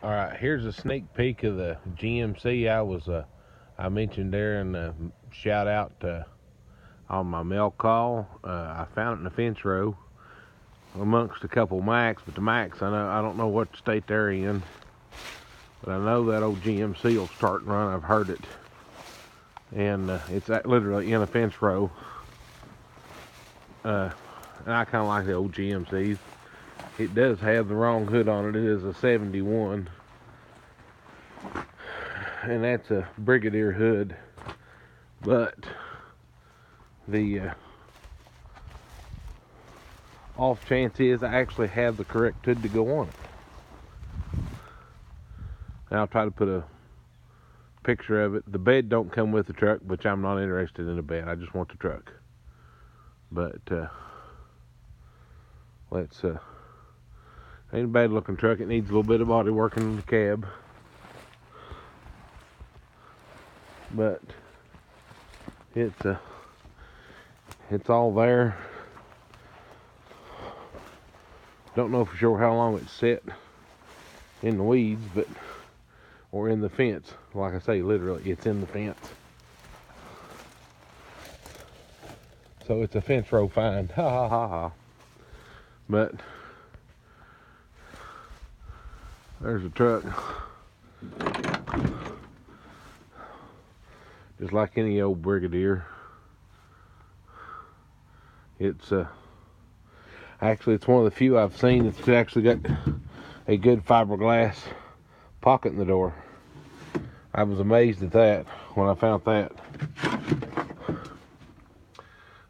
All right, here's a sneak peek of the GMC I mentioned there in the shout out on my mail call. I found it in the fence row amongst a couple Macs, but the Macs I don't know what state they're in, but I know that old GMC will start and run. I've heard it, and it's literally in a fence row. And I kind of like the old GMCs. It does have the wrong hood on it. It is a 71. And that's a Brigadier hood, but the off chance is I actually have the correct hood to go on it. And I'll try to put a picture of it. The bed don't come with the truck, which I'm not interested in the bed. I just want the truck. But let's ain't a bad looking truck. It needs a little bit of body work in the cab, but it's all there. Don't know for sure how long it's set in the weeds, but or in the fence. Like I say, literally, it's in the fence. So it's a fence row find. Ha ha ha ha. But there's a truck. Just like any old Brigadier. It's actually it's one of the few I've seen that's actually got a good fiberglass pocket in the door. I was amazed at that when I found that.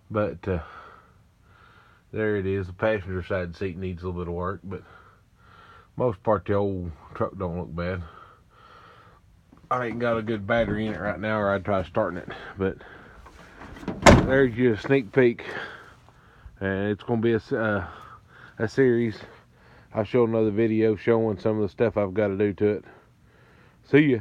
But there it is. The passenger side seat needs a little bit of work, but most part the old truck don't look bad. I ain't got a good battery in it right now, or I'd try starting it. But there's your sneak peek, and it's gonna be a series. I'll show another video showing some of the stuff I've got to do to it. See ya.